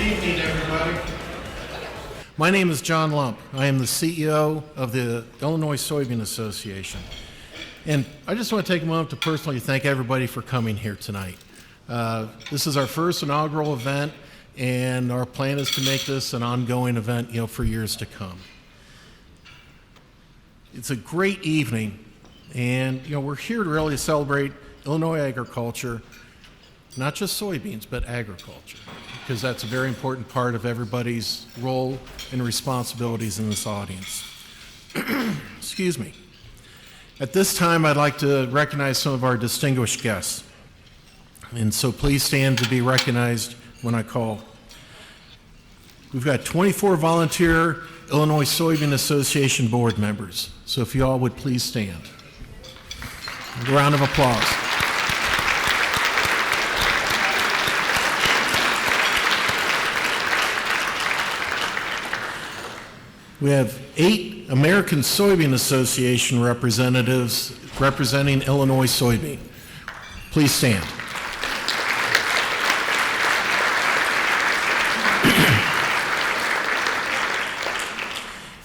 evening, everybody. My name is John Lump. I am the CEO of the Illinois Soybean Association. And I just want to take a moment to personally thank everybody for coming here tonight. This is our first inaugural event, and our plan is to make this an ongoing event, for years to come. It's a great evening, and we're here to really celebrate Illinois agriculture, not just soybeans, but agriculture, because that's a very important part of everybody's role and responsibilities in this audience. Excuse me. At this time, I'd like to recognize some of our distinguished guests. And so please stand to be recognized when I call. We've got 24 volunteer Illinois Soybean Association board members. So if you all would please stand. A round of applause. We have 8 American Soybean Association representatives representing Illinois soybean. Please stand.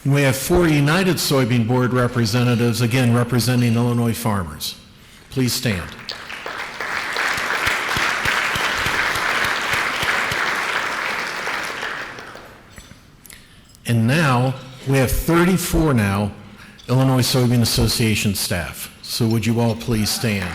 And we have 4 United Soybean Board representatives, again representing Illinois farmers. Please stand. And now, we have 34 now Illinois Soybean Association staff. So would you all please stand?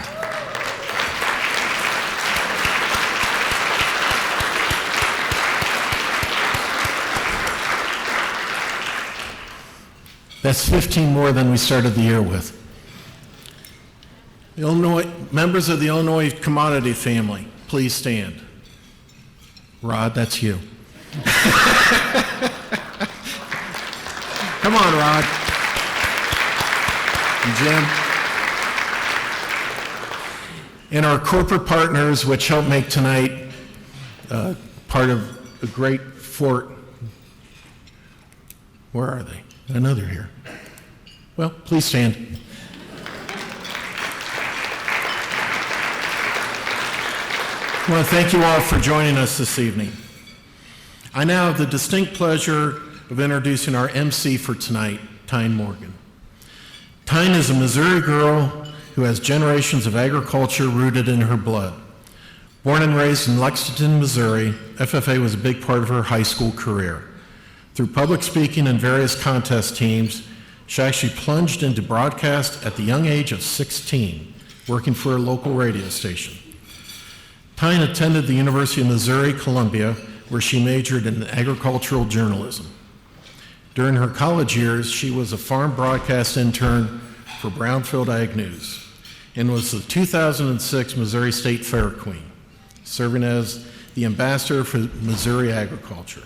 That's 15 more than we started the year with. Members of the Illinois commodity family, please stand. Rod, that's you. Come on, Rod. And Jim. And our corporate partners, which help make tonight part of a great fort. Where are they? I know they're here. Well, please stand. I want to thank you all for joining us this evening. I now have the distinct pleasure of introducing our MC for tonight, Tyne Morgan. Tyne is a Missouri girl who has generations of agriculture rooted in her blood. Born and raised in Lexington, Missouri, FFA was a big part of her high school career. Through public speaking and various contest teams, she actually plunged into broadcast at the young age of 16, working for a local radio station. Tyne attended the University of Missouri, Columbia, where she majored in agricultural journalism. During her college years, she was a farm broadcast intern for Brownfield Ag News and was the 2006 Missouri State Fair Queen, serving as the ambassador for Missouri agriculture.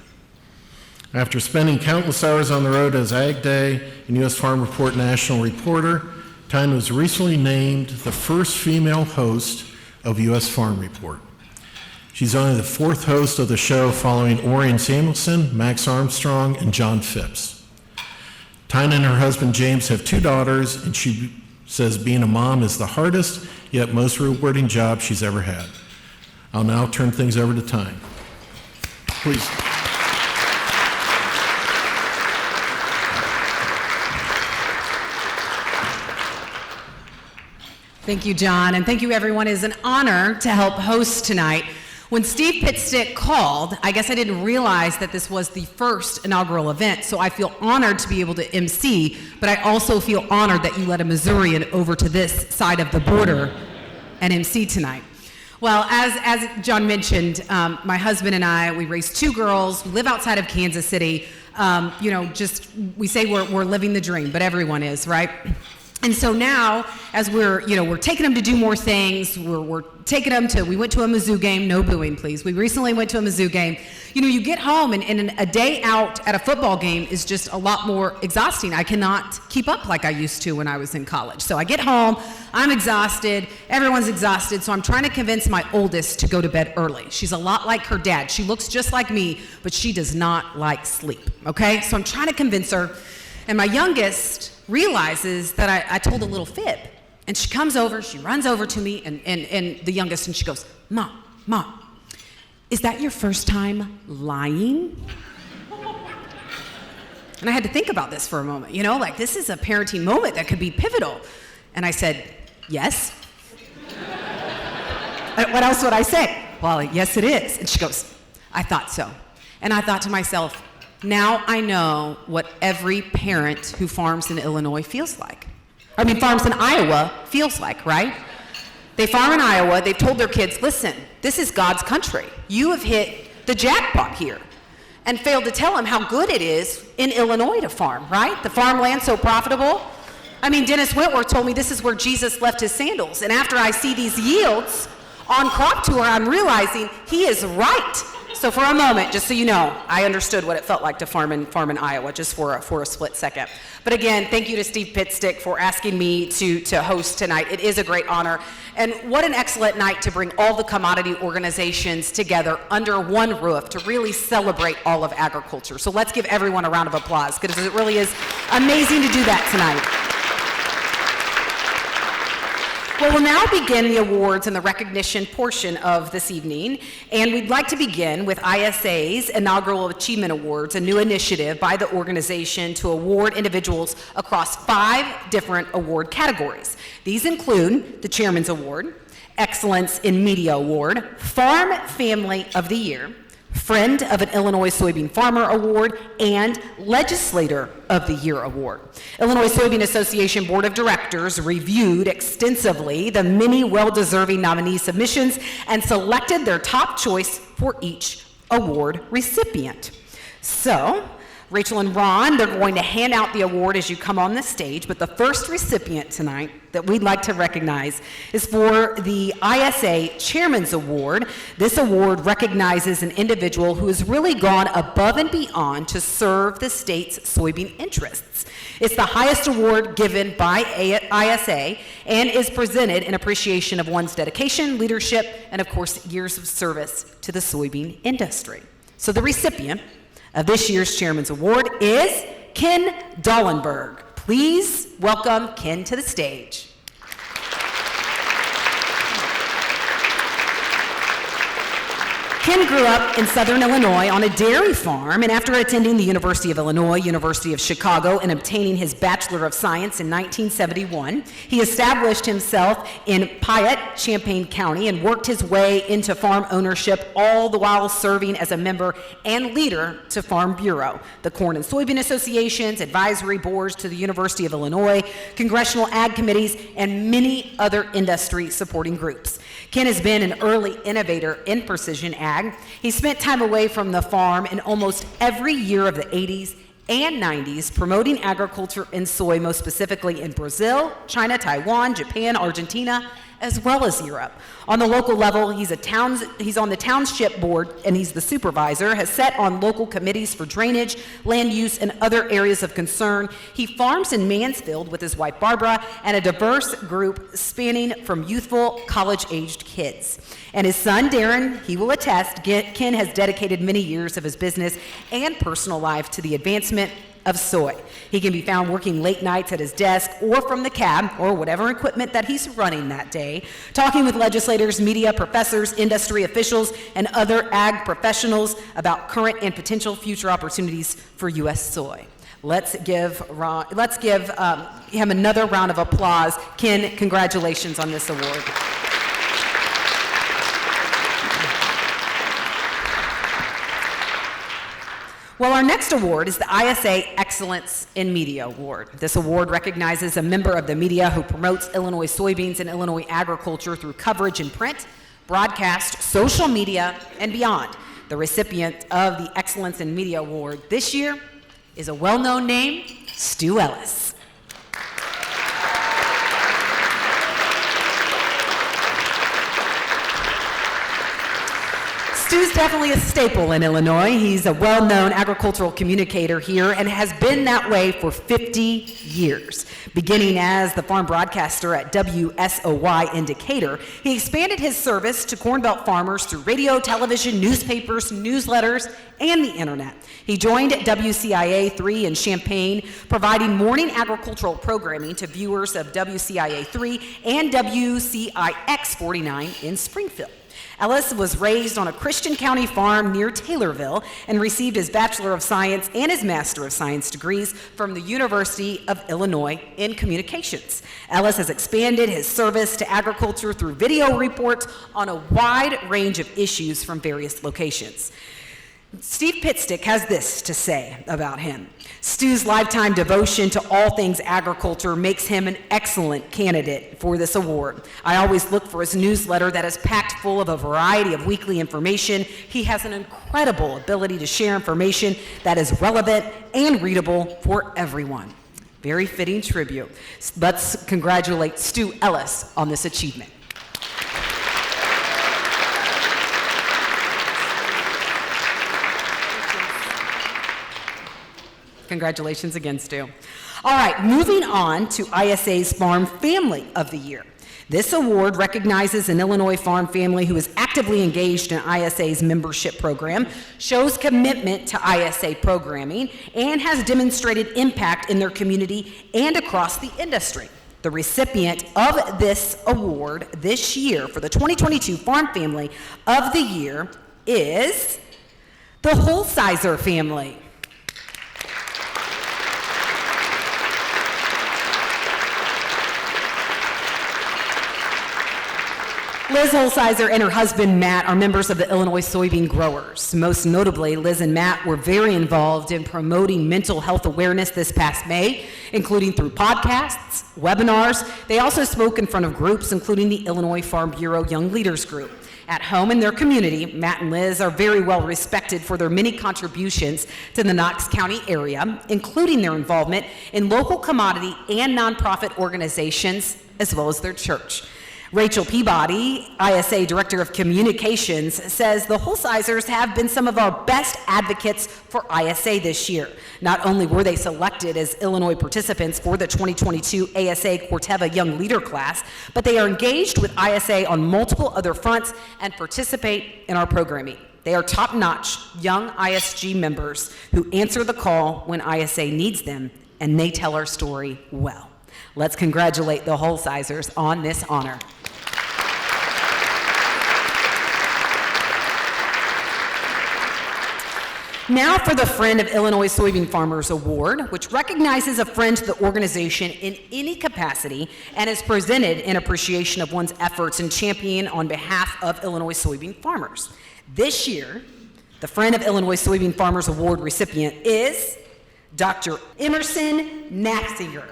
After spending countless hours on the road as Ag Day and U.S. Farm Report national reporter, Tyne was recently named the first female host of U.S. Farm Report. She's only the 4th host of the show following Orion Samuelson, Max Armstrong, and John Phipps. Tyne and her husband James have 2 daughters, and she says being a mom is the hardest yet most rewarding job she's ever had. I'll now turn things over to Tyne. Please. Thank you, John, and thank you, everyone. It is an honor to help host tonight. When Steve Pitstick called, I guess I didn't realize that this was the first inaugural event, so I feel honored to be able to MC, but I also feel honored that you let a Missourian over to this side of the border and MC tonight. Well, as John mentioned, my husband and I, we raised 2 girls, we live outside of Kansas City. We say we're living the dream, but everyone is, right? And so now, as we're taking them to do more things, we're taking them to, we went to a Mizzou game, no booing please. We recently went to a Mizzou game. You get home and a day out at a football game is just a lot more exhausting. I cannot keep up like I used to when I was in college. So I get home, I'm exhausted, everyone's exhausted, so I'm trying to convince my oldest to go to bed early. She's a lot like her dad. She looks just like me, but she does not like sleep, okay? So I'm trying to convince her, and my youngest realizes that I told a little fib. And she comes over, she runs over to me, and the youngest, and she goes, Mom, is that your first time lying? And I had to think about this for a moment, like this is a parenting moment that could be pivotal. And I said, yes. What else would I say? Well, yes, it is. And she goes, I thought so. And I thought to myself, now I know what every parent who farms in Illinois feels like. Farms in Iowa feels like, right? They farm in Iowa, they've told their kids, listen, this is God's country. You have hit the jackpot here. And failed to tell them how good it is in Illinois to farm, right? The farmland's so profitable. Dennis Wentworth told me this is where Jesus left his sandals. And after I see these yields on Crop Tour, I'm realizing he is right. So for a moment, just so you know, I understood what it felt like to farm in Iowa, just for a split second. But again, thank you to Steve Pitstick for asking me to host tonight. It is a great honor. And what an excellent night to bring all the commodity organizations together under one roof to really celebrate all of agriculture. So let's give everyone a round of applause, because it really is amazing to do that tonight. Well, we'll now begin the awards and the recognition portion of this evening, and we'd like to begin with ISA's Inaugural Achievement Awards, a new initiative by the organization to award individuals across 5 different award categories. These include the Chairman's Award, Excellence in Media Award, Farm Family of the Year, Friend of an Illinois Soybean Farmer Award, and Legislator of the Year Award. Illinois Soybean Association Board of Directors reviewed extensively the many well-deserving nominee submissions and selected their top choice for each award recipient. So, Rachel and Ron, they're going to hand out the award as you come on the stage, but the first recipient tonight that we'd like to recognize is for the ISA Chairman's Award. This award recognizes an individual who has really gone above and beyond to serve the state's soybean interests. It's the highest award given by ISA and is presented in appreciation of one's dedication, leadership, and of course, years of service to the soybean industry. So the recipient of this year's Chairman's Award is Ken Dollenberg. Please welcome Ken to the stage. Ken grew up in Southern Illinois on a dairy farm, and after attending the University of Illinois, University of Chicago, and obtaining his Bachelor of Science in 1971, he established himself in Piatt, Champaign County, and worked his way into farm ownership, all the while serving as a member and leader to Farm Bureau, the Corn and Soybean Associations, advisory boards to the University of Illinois, congressional ag committees, and many other industry supporting groups. Ken has been an early innovator in precision ag. He spent time away from the farm in almost every year of the 80s and 90s, promoting agriculture and soy, most specifically in Brazil, China, Taiwan, Japan, Argentina, as well as Europe. On the local level, he's on the township board, and he's the supervisor, has sat on local committees for drainage, land use, and other areas of concern. He farms in Mansfield with his wife Barbara and a diverse group spanning from youthful, college-aged kids. And his son, Darren, he will attest, Ken has dedicated many years of his business and personal life to the advancement of soy. He can be found working late nights at his desk or from the cab or whatever equipment that he's running that day, talking with legislators, media, professors, industry officials, and other ag professionals about current and potential future opportunities for U.S. soy. Let's give him another round of applause. Ken, congratulations on this award. Well, our next award is the ISA Excellence in Media Award. This award recognizes a member of the media who promotes Illinois soybeans and Illinois agriculture through coverage in print, broadcast, social media, and beyond. The recipient of the Excellence in Media Award this year is a well-known name, Stu Ellis. Stu's definitely a staple in Illinois. He's a well-known agricultural communicator here and has been that way for 50 years. Beginning as the farm broadcaster at WSOY in Decatur, he expanded his service to Corn Belt farmers through radio, television, newspapers, newsletters, and the internet. He joined WCIA-3 in Champaign, providing morning agricultural programming to viewers of WCIA-3 and WCIX-49 in Springfield. Ellis was raised on a Christian County farm near Taylorville and received his Bachelor of Science and his Master of Science degrees from the University of Illinois in Communications. Ellis has expanded his service to agriculture through video reports on a wide range of issues from various locations. Steve Pitstick has this to say about him. Stu's lifetime devotion to all things agriculture makes him an excellent candidate for this award. I always look for his newsletter that is packed full of a variety of weekly information. He has an incredible ability to share information that is relevant and readable for everyone. Very fitting tribute. Let's congratulate Stu Ellis on this achievement. Congratulations again, Stu. All right, moving on to ISA's Farm Family of the Year. This award recognizes an Illinois farm family who is actively engaged in ISA's membership program, shows commitment to ISA programming, and has demonstrated impact in their community and across the industry. The recipient of this award this year for the 2022 Farm Family of the Year is the Holsizer family. Liz Holsizer and her husband, Matt, are members of the Illinois Soybean Growers. Most notably, Liz and Matt were very involved in promoting mental health awareness this past May, including through podcasts, webinars. They also spoke in front of groups, including the Illinois Farm Bureau Young Leaders Group. At home in their community, Matt and Liz are very well respected for their many contributions to the Knox County area, including their involvement in local commodity and nonprofit organizations, as well as their church. Rachel Peabody, ISA Director of Communications, says the Holsizers have been some of our best advocates for ISA this year. Not only were they selected as Illinois participants for the 2022 ASA Corteva Young Leader Class, but they are engaged with ISA on multiple other fronts and participate in our programming. They are top-notch young ISG members who answer the call when ISA needs them, and they tell our story well. Let's congratulate the Holsizers on this honor. Now for the Friend of Illinois Soybean Farmers Award, which recognizes a friend to the organization in any capacity and is presented in appreciation of one's efforts in championing on behalf of Illinois soybean farmers. This year, the Friend of Illinois Soybean Farmers Award recipient is Dr. Emerson Naxinger.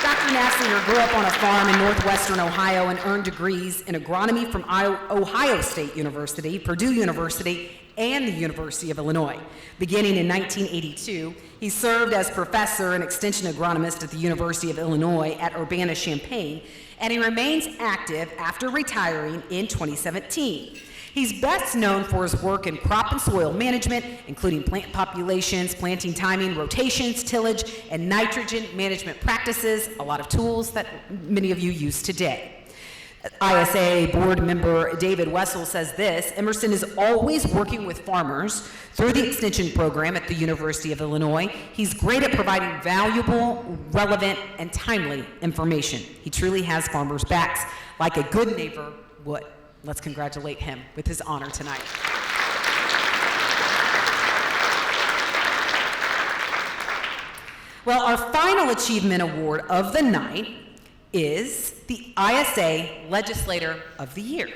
Dr. Nassinger grew up on a farm in northwestern Ohio and earned degrees in agronomy from Ohio State University, Purdue University, and the University of Illinois. Beginning in 1982, he served as professor and extension agronomist at the University of Illinois at Urbana-Champaign, and he remains active after retiring in 2017. He's best known for his work in crop and soil management, including plant populations, planting timing, rotations, tillage, and nitrogen management practices, a lot of tools that many of you use today. ISA board member David Wessel says this: Emerson is always working with farmers through the extension program at the University of Illinois. He's great at providing valuable, relevant, and timely information. He truly has farmers' backs like a good neighbor would. Let's congratulate him with his honor tonight. Well, our final achievement award of the night is the ISA Legislator of the Year.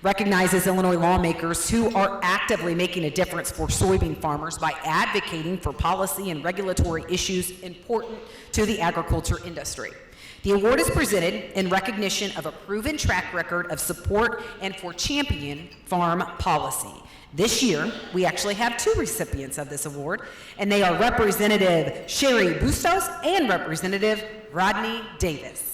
Recognizes Illinois lawmakers who are actively making a difference for soybean farmers by advocating for policy and regulatory issues important to the agriculture industry. The award is presented in recognition of a proven track record of support and for champion farm policy. This year, we actually have two recipients of this award, and they are Representative Sherry Bustos and Representative Rodney Davis.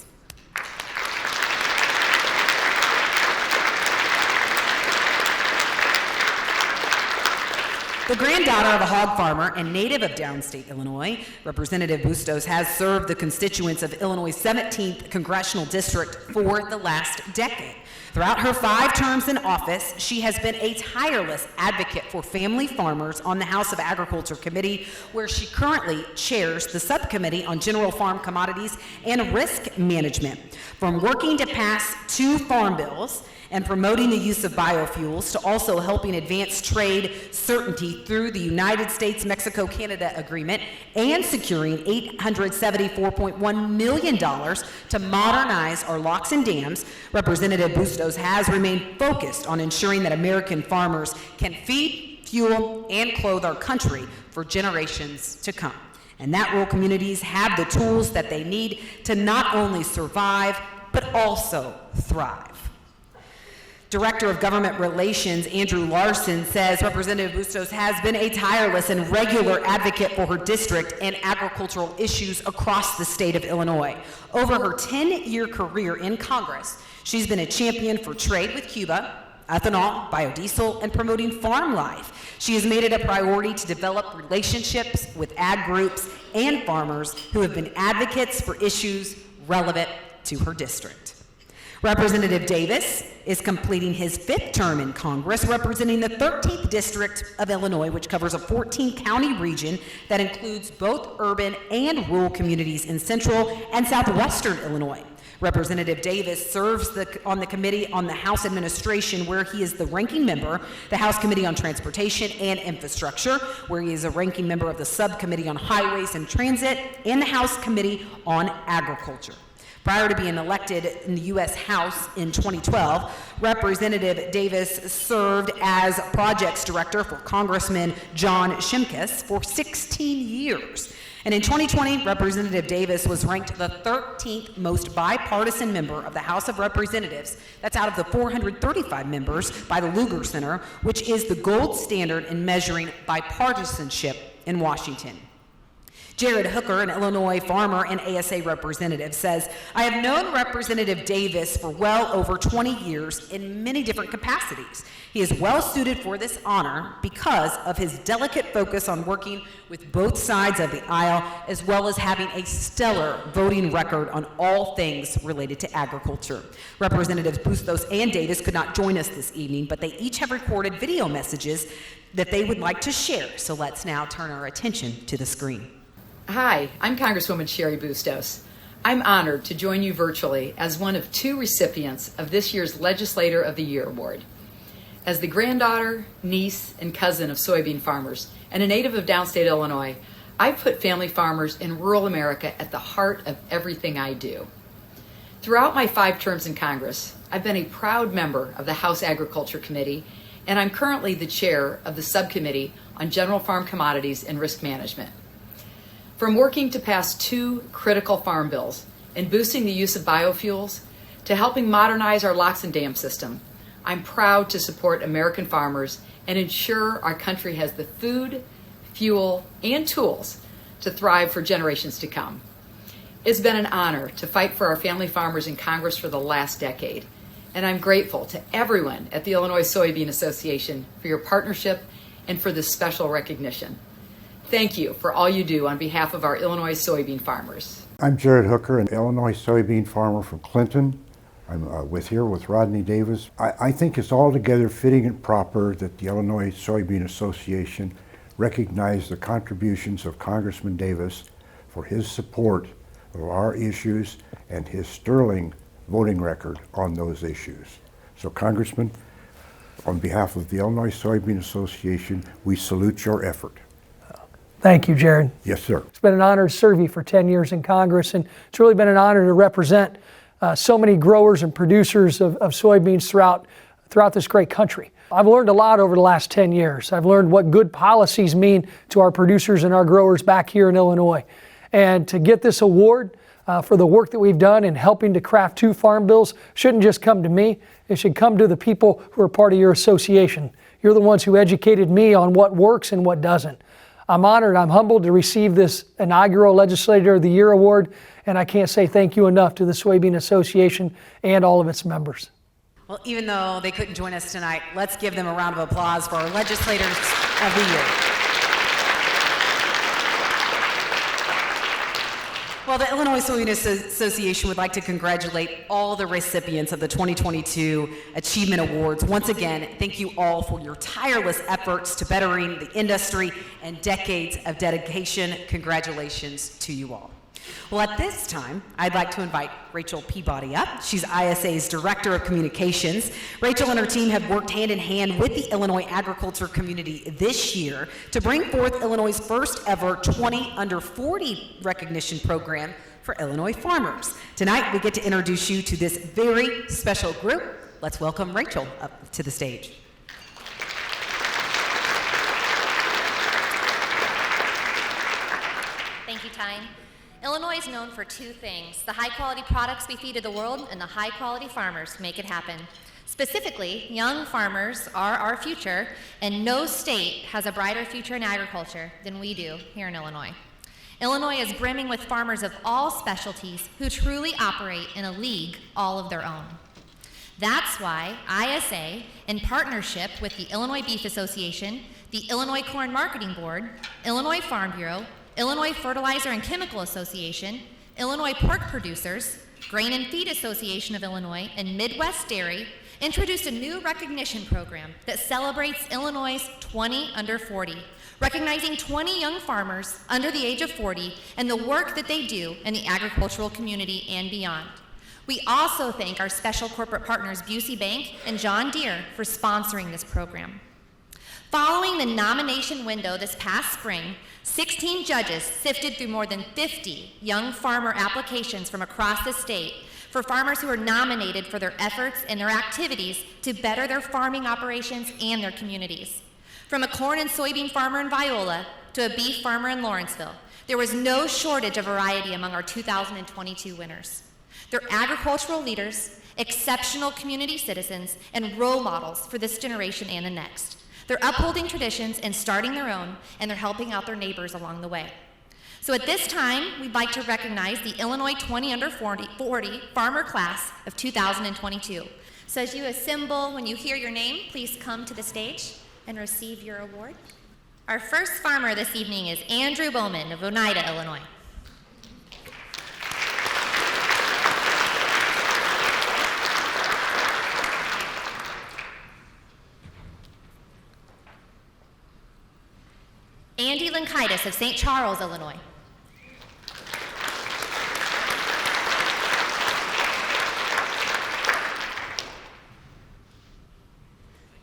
The granddaughter of a hog farmer and native of downstate Illinois, Representative Bustos has served the constituents of Illinois' 17th Congressional District for the last decade. Throughout her 5 terms in office, she has been a tireless advocate for family farmers on the House of Agriculture Committee, where she currently chairs the subcommittee on general farm commodities and risk management. From working to pass 2 farm bills and promoting the use of biofuels to also helping advance trade certainty through the United States-Mexico-Canada Agreement and securing $874.1 million to modernize our locks and dams, Representative Bustos has remained focused on ensuring that American farmers can feed, fuel, and clothe our country for generations to come. And that rural communities have the tools that they need to not only survive, but also thrive. Director of Government Relations Andrew Larson says Representative Bustos has been a tireless and regular advocate for her district and agricultural issues across the state of Illinois. Over her 10-year career in Congress, she's been a champion for trade with Cuba, ethanol, biodiesel, and promoting farm life. She has made it a priority to develop relationships with ag groups and farmers who have been advocates for issues relevant to her district. Representative Davis is completing his 5th term in Congress, representing the 13th District of Illinois, which covers a 14-county region that includes both urban and rural communities in central and southwestern Illinois. Representative Davis serves on the Committee on the House Administration, where he is the ranking member, the House Committee on Transportation and Infrastructure, where he is a ranking member of the Subcommittee on Highways and Transit, and the House Committee on Agriculture. Prior to being elected in the U.S. House in 2012, Representative Davis served as Projects Director for Congressman John Shimkus for 16 years. And in 2020, Representative Davis was ranked the 13th most bipartisan member of the House of Representatives. That's out of the 435 members by the Lugar Center, which is the gold standard in measuring bipartisanship in Washington. Jared Hooker, an Illinois farmer and ASA representative, says, I have known Representative Davis for well over 20 years in many different capacities. He is well suited for this honor because of his delicate focus on working with both sides of the aisle, as well as having a stellar voting record on all things related to agriculture. Representatives Bustos and Davis could not join us this evening, but they each have recorded video messages that they would like to share. So let's now turn our attention to the screen. Hi, I'm Congresswoman Sherry Bustos. I'm honored to join you virtually as one of 2 recipients of this year's Legislator of the Year Award. As the granddaughter, niece, and cousin of soybean farmers and a native of downstate Illinois, I've put family farmers in rural America at the heart of everything I do. Throughout my 5 terms in Congress, I've been a proud member of the House Agriculture Committee, and I'm currently the chair of the Subcommittee on General Farm Commodities and Risk Management. From working to pass 2 critical farm bills and boosting the use of biofuels to helping modernize our locks and dam system, I'm proud to support American farmers and ensure our country has the food, fuel, and tools to thrive for generations to come. It's been an honor to fight for our family farmers in Congress for the last decade, and I'm grateful to everyone at the Illinois Soybean Association for your partnership and for this special recognition. Thank you for all you do on behalf of our Illinois soybean farmers. I'm Jared Hooker, an Illinois soybean farmer from Clinton. I'm here with Rodney Davis. I think it's altogether fitting and proper that the Illinois Soybean Association recognize the contributions of Congressman Davis for his support of our issues and his sterling voting record on those issues. So, Congressman, on behalf of the Illinois Soybean Association, we salute your effort. Thank you, Jared. Yes, sir. It's been an honor to serve you for 10 years in Congress, and it's really been an honor to represent so many growers and producers of soybeans throughout this great country. I've learned a lot over the last 10 years. I've learned what good policies mean to our producers and our growers back here in Illinois. And to get this award for the work that we've done in helping to craft 2 farm bills shouldn't just come to me. It should come to the people who are part of your association. You're the ones who educated me on what works and what doesn't. I'm honored, I'm humbled to receive this inaugural Legislator of the Year Award, and I can't say thank you enough to the Soybean Association and all of its members. Well, even though they couldn't join us tonight, let's give them a round of applause for our Legislators of the Year. Well, the Illinois Soybean Association would like to congratulate all the recipients of the 2022 Achievement Awards. Once again, thank you all for your tireless efforts to bettering the industry and decades of dedication. Congratulations to you all. Well, at this time, I'd like to invite Rachel Peabody up. She's ISA's Director of Communications. Rachel and her team have worked hand in hand with the Illinois agriculture community this year to bring forth Illinois' first ever 20 under 40 recognition program for Illinois farmers. Tonight, we get to introduce you to this very special group. Let's welcome Rachel up to the stage. Thank you, Tyne. Illinois is known for two things: the high-quality products we feed to the world and the high-quality farmers who make it happen. Specifically, young farmers are our future, and no state has a brighter future in agriculture than we do here in Illinois. Illinois is brimming with farmers of all specialties who truly operate in a league all of their own. That's why ISA, in partnership with the Illinois Beef Association, the Illinois Corn Marketing Board, Illinois Farm Bureau, Illinois Fertilizer and Chemical Association, Illinois Pork Producers, Grain and Feed Association of Illinois, and Midwest Dairy introduced a new recognition program that celebrates Illinois' 20 under 40, recognizing 20 young farmers under the age of 40 and the work that they do in the agricultural community and beyond. We also thank our special corporate partners Busey Bank and John Deere for sponsoring this program. Following the nomination window this past spring, 16 judges sifted through more than 50 young farmer applications from across the state for farmers who are nominated for their efforts and their activities to better their farming operations and their communities. From a corn and soybean farmer in Viola to a beef farmer in Lawrenceville, there was no shortage of variety among our 2022 winners. They're agricultural leaders, exceptional community citizens, and role models for this generation and the next. They're upholding traditions and starting their own, and they're helping out their neighbors along the way. So at this time, we'd like to recognize the Illinois 20 under 40 farmer class of 2022. So as you assemble, when you hear your name, please come to the stage and receive your award. Our first farmer this evening is Andrew Bowman of Oneida, Illinois. Andy Linkaitis of St. Charles, Illinois.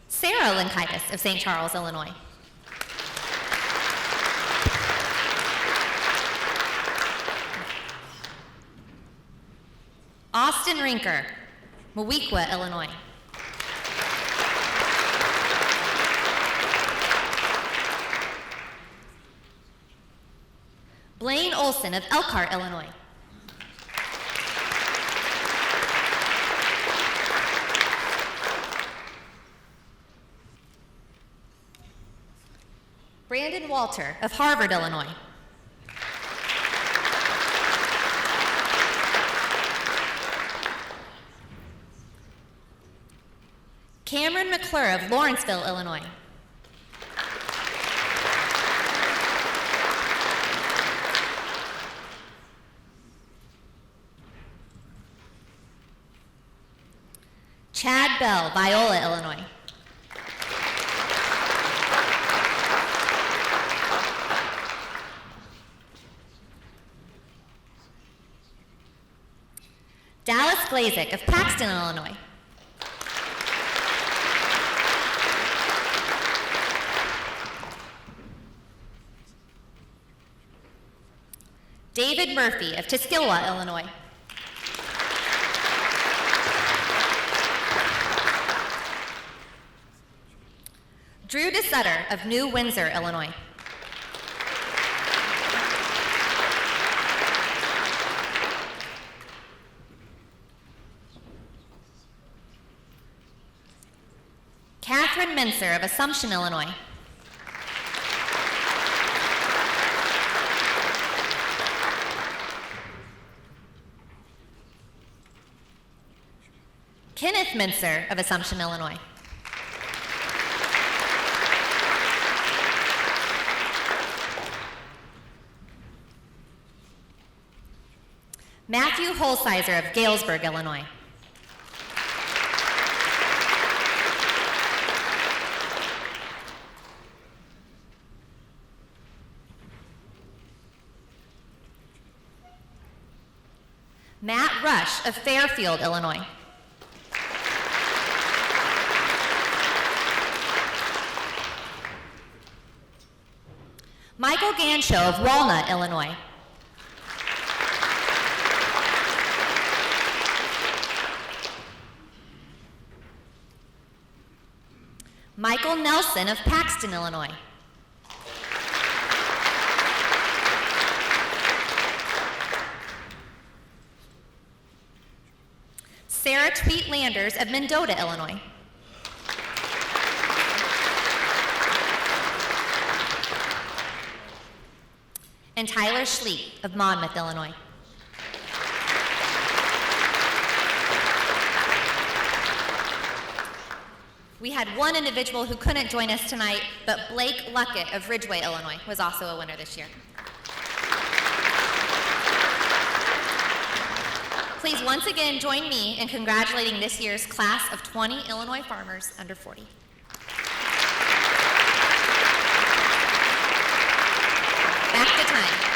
Sarah Linkaitis of St. Charles, Illinois. Austin Rinker, Moweaqua, Illinois. Blaine Olson of Elkhart, Illinois. Brandon Walter of Harvard, Illinois. Cameron McClure of Lawrenceville, Illinois. Chad Bell, Viola, Illinois. Dallas Glazik of Paxton, Illinois. David Murphy of Tuskilwa, Illinois. Drew DeSutter of New Windsor, Illinois. Catherine Mincer of Assumption, Illinois. Kenneth Mincer of Assumption, Illinois. Matthew Holsizer of Galesburg, Illinois. Matt Rush of Fairfield, Illinois. Michael Ganshow of Walnut, Illinois. Michael Nelson of Paxton, Illinois. Sarah Tweet Landers of Mendota, Illinois. And Tyler Schleet of Monmouth, Illinois. We had one individual who couldn't join us tonight, but Blake Luckett of Ridgeway, Illinois was also a winner this year. Please once again join me in congratulating this year's class of 20 Illinois farmers under 40. Back to time.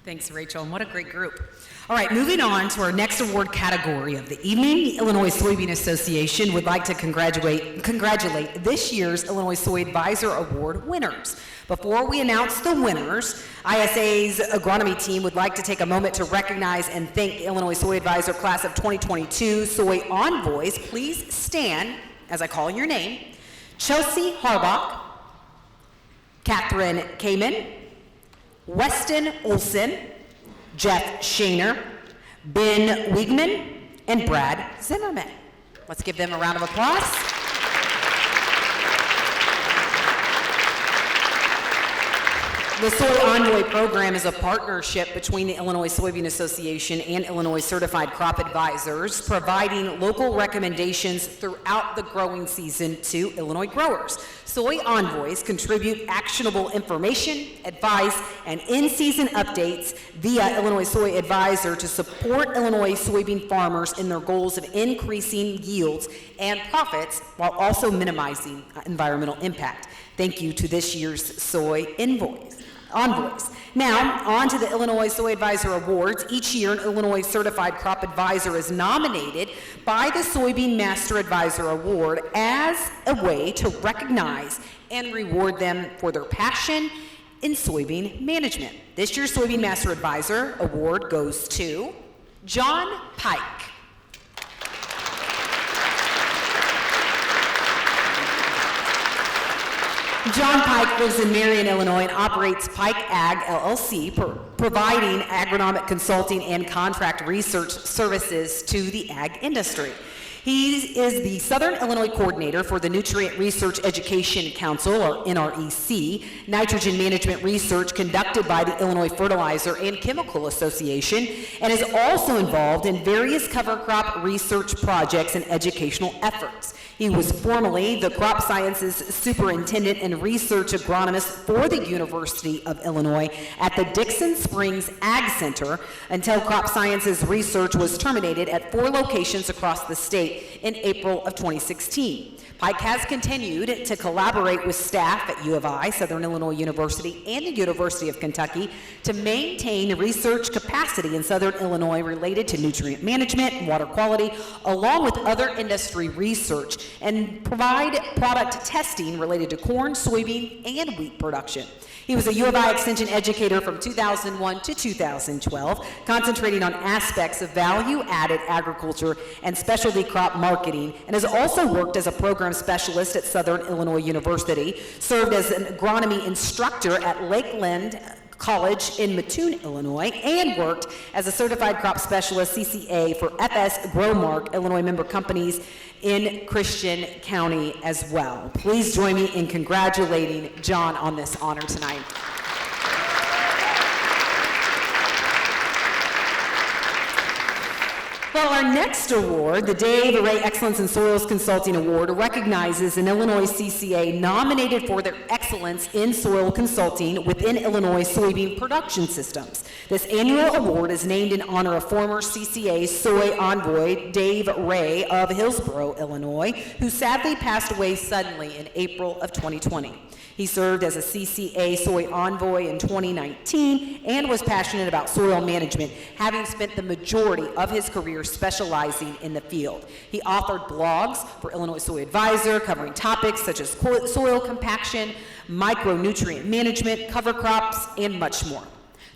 Thanks, Rachel, and what a great group. All right, moving on to our next award category of the evening. The Illinois Soybean Association would like to congratulate this year's Illinois Soy Advisor Award winners. Before we announce the winners, ISA's agronomy team would like to take a moment to recognize and thank the Illinois Soy Advisor Class of 2022 Soy Envoys. Please stand as I call your name. Chelsea Harbach, Catherine Kamen, Weston Olson, Jeff Shaner, Ben Wiegman, and Brad Zimmerman. Let's give them a round of applause. The Soy Envoy program is a partnership between the Illinois Soybean Association and Illinois Certified Crop Advisors, providing local recommendations throughout the growing season to Illinois growers. Soy Envoys contribute actionable information, advice, and in-season updates via Illinois Soy Advisor to support Illinois soybean farmers in their goals of increasing yields and profits while also minimizing environmental impact. Thank you to this year's Soy Envoys. Now, on to the Illinois Soy Advisor Awards. Each year, an Illinois Certified Crop Advisor is nominated by the Soybean Master Advisor Award as a way to recognize and reward them for their passion in soybean management. This year's Soybean Master Advisor Award goes to John Pike. John Pike lives in Marion, Illinois, and operates Pike Ag LLC, providing agronomic consulting and contract research services to the ag industry. He is the Southern Illinois Coordinator for the Nutrient Research Education Council, or NREC, nitrogen management research conducted by the Illinois Fertilizer and Chemical Association, and is also involved in various cover crop research projects and educational efforts. He was formerly the Crop Sciences Superintendent and Research Agronomist for the University of Illinois at the Dixon Springs Ag Center until Crop Sciences research was terminated at 4 locations across the state in April of 2016. Pike has continued to collaborate with staff at U of I, Southern Illinois University, and the University of Kentucky to maintain research capacity in Southern Illinois related to nutrient management and water quality, along with other industry research, and provide product testing related to corn, soybean, and wheat production. He was a U of I Extension educator from 2001 to 2012, concentrating on aspects of value-added agriculture and specialty crop marketing, and has also worked as a program specialist at Southern Illinois University, served as an agronomy instructor at Lakeland College in Mattoon, Illinois, and worked as a certified crop specialist CCA for FS Growmark, Illinois member companies in Christian County as well. Please join me in congratulating John on this honor tonight. Well, our next award, the Dave Array Excellence in Soils Consulting Award, recognizes an Illinois CCA nominated for their excellence excellence in soil consulting within Illinois soybean production systems. This annual award is named in honor of former CCA soy envoy Dave Ray of Hillsborough, Illinois, who sadly passed away suddenly in April of 2020. He served as a CCA soy envoy in 2019 and was passionate about soil management, having spent the majority of his career specializing in the field. He authored blogs for Illinois Soy Advisor covering topics such as soil compaction, micronutrient management, cover crops, and much more.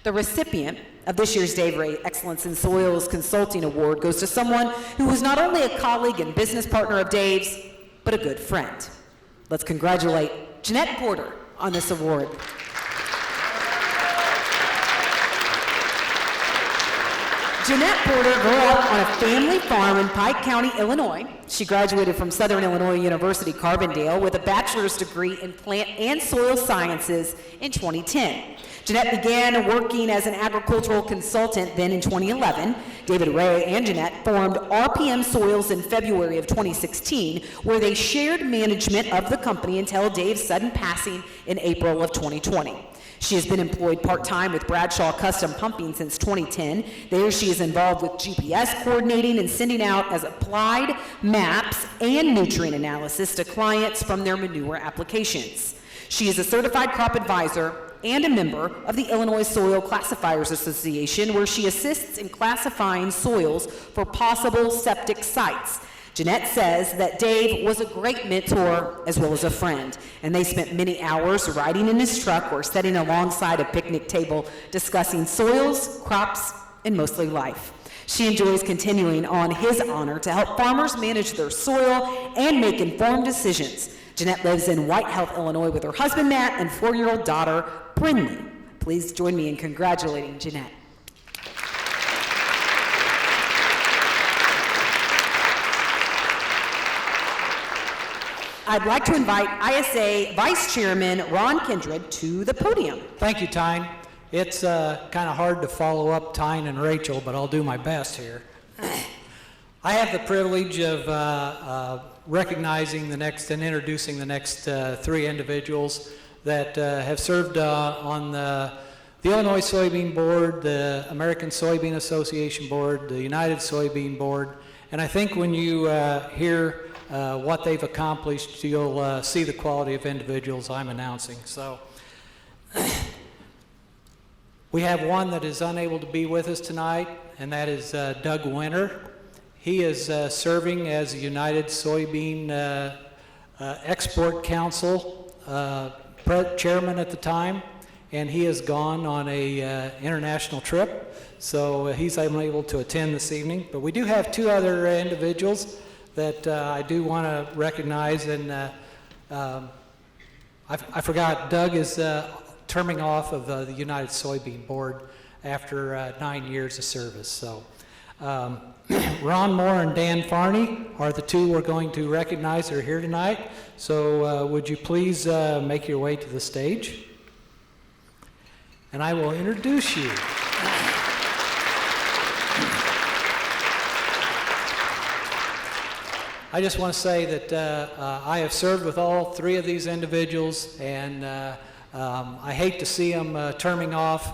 The recipient of this year's Dave Ray Excellence in Soils Consulting Award goes to someone who was not only a colleague and business partner of Dave's, but a good friend. Let's congratulate Jeanette Porter on this award. Jeanette Porter grew up on a family farm in Pike County, Illinois. She graduated from Southern Illinois University, Carbondale with a bachelor's degree in plant and soil sciences in 2010. Jeanette began working as an agricultural consultant then in 2011. David Ray and Jeanette formed RPM Soils in February of 2016, where they shared management of the company until Dave's sudden passing in April of 2020. She has been employed part-time with Bradshaw Custom Pumping since 2010. There she is involved with GPS coordinating and sending out as applied maps and nutrient analysis to clients from their manure applications. She is a certified crop advisor and a member of the Illinois Soil Classifiers Association, where she assists in classifying soils for possible septic sites. Jeanette says that Dave was a great mentor as well as a friend, and they spent many hours riding in his truck or sitting alongside a picnic table discussing soils, crops, and mostly life. She enjoys continuing on his honor to help farmers manage their soil and make informed decisions. Jeanette lives in White Health, Illinois with her husband, Matt, and 4-year-old daughter, Brynley. Please join me in congratulating Jeanette. I'd like to invite ISA Vice Chairman Ron Kindred to the podium. Thank you, Tyne. It's kind of hard to follow up Tyne and Rachel, but I'll do my best here. I have the privilege of recognizing the next and introducing the next 3 individuals that have served on the Illinois Soybean Board, the American Soybean Association Board, the United Soybean Board, and I think when you hear what they've accomplished, you'll see the quality of individuals I'm announcing. So we have one that is unable to be with us tonight, and that is Doug Winter. He is serving as the United Soybean Export Council chairman at the time, and he has gone on a international trip, so he's unable to attend this evening. But we do have 2 other individuals that I do want to recognize, and I forgot, Doug is terming off of the United Soybean Board after 9 years of service. So Ron Moore and Dan Farney are the 2 we're going to recognize that are here tonight. So would you please make your way to the stage? And I will introduce you. I just want to say that I have served with all 3 of these individuals, and I hate to see them terming off.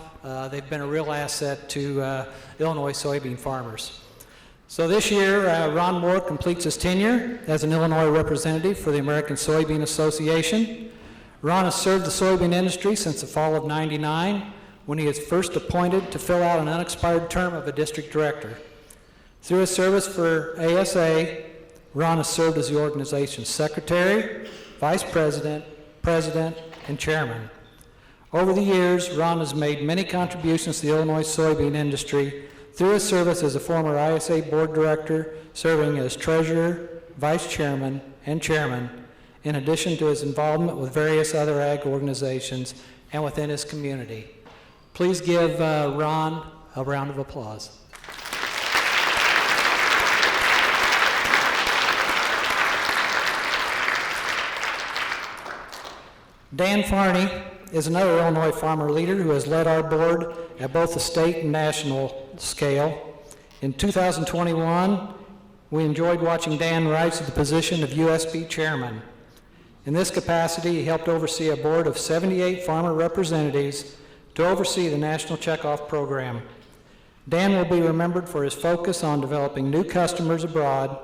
They've been a real asset to Illinois soybean farmers. So this year, Ron Moore completes his tenure as an Illinois representative for the American Soybean Association. Ron has served the soybean industry since the fall of '99, when he was first appointed to fill out an unexpired term of a district director. Through his service for ASA, Ron has served as the organization's secretary, vice president, president, and chairman. Over the years, Ron has made many contributions to the Illinois soybean industry through his service as a former ISA board director, serving as treasurer, vice chairman, and chairman, in addition to his involvement with various other ag organizations and within his community. Please give Ron a round of applause. Dan Farney is another Illinois farmer leader who has led our board at both the state and national scale. In 2021, we enjoyed watching Dan rise to the position of USB chairman. In this capacity, he helped oversee a board of 78 farmer representatives to oversee the National Checkoff Program. Dan will be remembered for his focus on developing new customers abroad,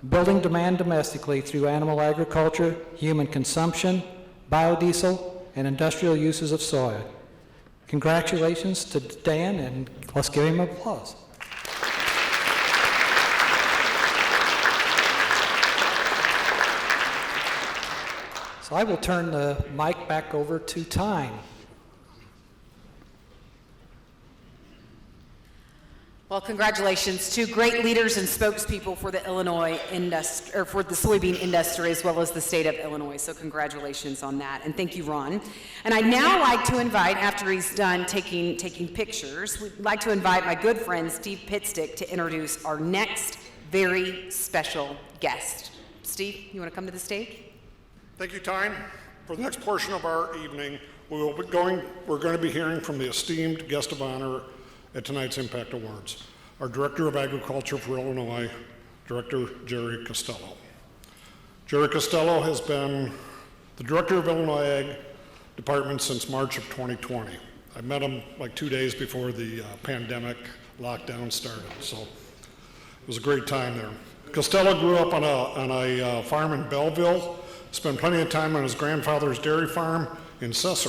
building demand domestically through animal agriculture, human consumption, biodiesel, and industrial uses of soy. Congratulations to Dan, and let's give him applause. So I will turn the mic back over to Tyne. Well, congratulations to great leaders and spokespeople for the Illinois industry, or for the soybean industry, as well as the state of Illinois. So congratulations on that, and thank you, Ron. And I'd now like to invite, after he's done taking pictures, we'd like to invite my good friend Steve Pitstick to introduce our next very special guest. Steve, you want to come to the stage? Thank you, Tyne. For the next portion of our evening, we're going to be hearing from the esteemed guest of honor at tonight's Impact Awards, our Director of Agriculture for Illinois, Director Jerry Costello. Jerry Costello has been the Director of Illinois Ag Department since March of 2020. I met him like 2 days before the pandemic lockdown started, so it was a great time there. Costello grew up on a farm in Belleville, spent plenty of time on his grandfather's dairy farm in Cesar.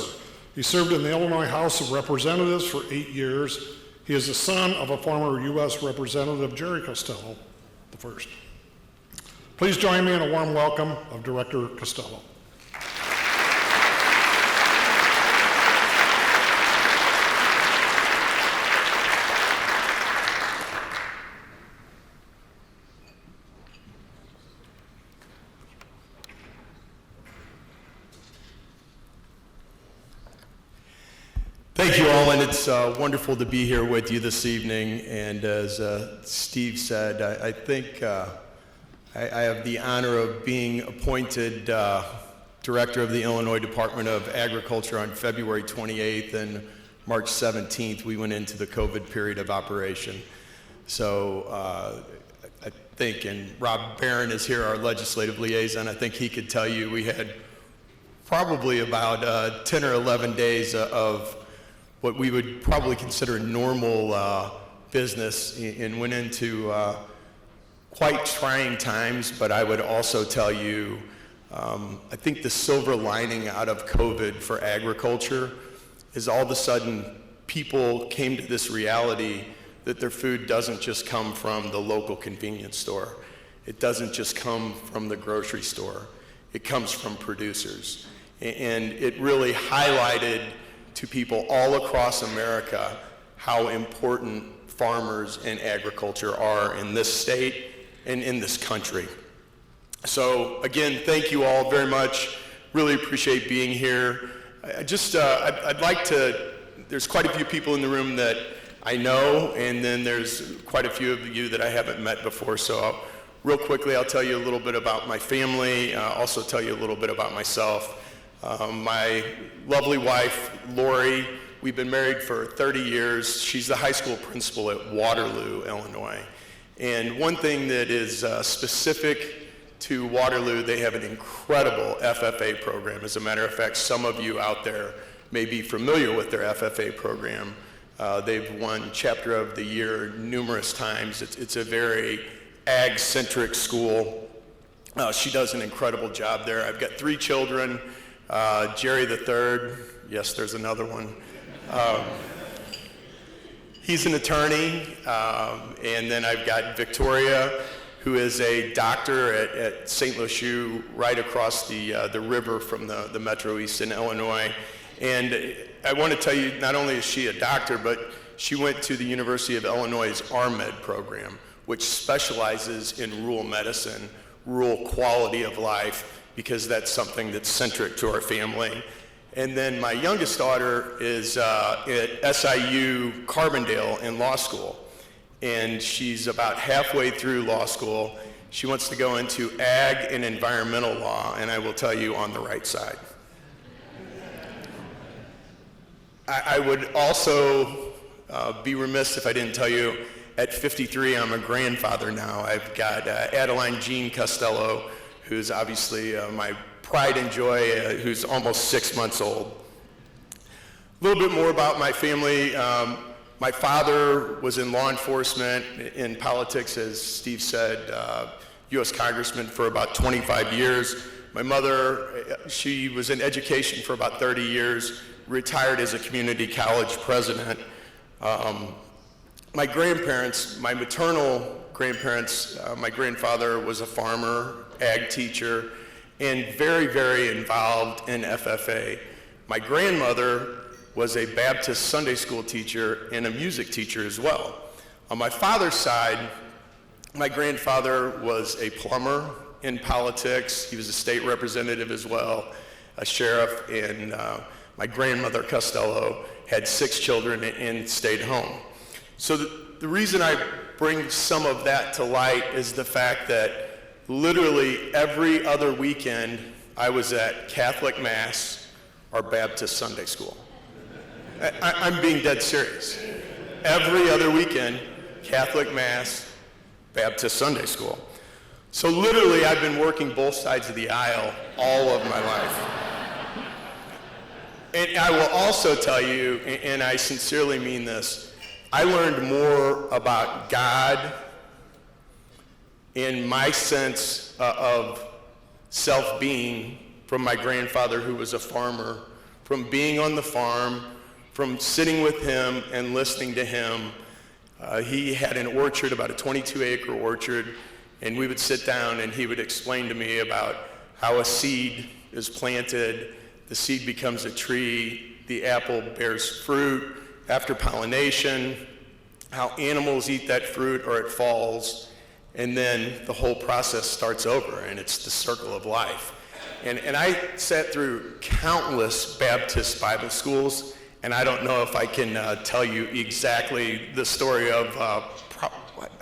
He served in the Illinois House of Representatives for 8 years. He is the son of a former U.S. Representative, Jerry Costello, the first. Please join me in a warm welcome of Director Costello. Thank you all, and it's wonderful to be here with you this evening. And as Steve said, I think I have the honor of being appointed Director of the Illinois Department of Agriculture on February 28th, and March 17th we went into the COVID period of operation. So I think, and Rob Barron is here, our legislative liaison, I think he could tell you we had probably about 10 or 11 days of what we would probably consider normal business, and went into quite trying times. But I would also tell you, I think the silver lining out of COVID for agriculture is all of a sudden people came to this reality that their food doesn't just come from the local convenience store. It doesn't just come from the grocery store. It comes from producers. And it really highlighted to people all across America how important farmers and agriculture are in this state and in this country. So again, thank you all very much. Really appreciate being here. I'd like to, there's quite a few people in the room that I know, and then there's quite a few of you that I haven't met before. So real quickly, I'll tell you a little bit about my family, also tell you a little bit about myself. My lovely wife, Lori, we've been married for 30 years. She's the high school principal at Waterloo, Illinois. And one thing that is specific to Waterloo, they have an incredible FFA program. As a matter of fact, some of you out there may be familiar with their FFA program. They've won Chapter of the Year numerous times. It's a very ag-centric school. She does an incredible job there. I've got 3 children. Jerry the third, yes, there's another one. He's an attorney, and then I've got Victoria, who is a doctor at St. Lucie, right across the river from the Metro East in Illinois. And I want to tell you, not only is she a doctor, but she went to the University of Illinois' RMed program, which specializes in rural medicine, rural quality of life, because that's something that's centric to our family. And then my youngest daughter is at SIU Carbondale in law school. And she's about halfway through law school. She wants to go into ag and environmental law, and I will tell you, on the right side. I would also be remiss if I didn't tell you, at 53, I'm a grandfather now. I've got Adeline Jean Costello, who's obviously my pride and joy, who's almost 6 months old. A little bit more about my family. My father was in law enforcement, in politics, as Steve said, U.S. Congressman for about 25 years. My mother, she was in education for about 30 years, retired as a community college president. My grandparents, my maternal grandparents, my grandfather was a farmer, ag teacher, and very, very involved in FFA. My grandmother was a Baptist Sunday school teacher and a music teacher as well. On my father's side, my grandfather was a plumber in politics. He was a state representative as well, a sheriff, and my grandmother, Costello, had 6 children and stayed home. So the reason I bring some of that to light is the fact that literally every other weekend I was at Catholic Mass or Baptist Sunday school. I'm being dead serious. Every other weekend, Catholic Mass, Baptist Sunday school. So literally, I've been working both sides of the aisle all of my life. And I will also tell you, and I sincerely mean this, I learned more about God in my sense of self-being from my grandfather, who was a farmer, from being on the farm, from sitting with him and listening to him. He had an orchard, about a 22-acre orchard, and we would sit down and he would explain to me about how a seed is planted, the seed becomes a tree, the apple bears fruit after pollination, how animals eat that fruit or it falls, and then the whole process starts over, and it's the circle of life. And I sat through countless Baptist Bible schools, and I don't know if I can tell you exactly the story of, well,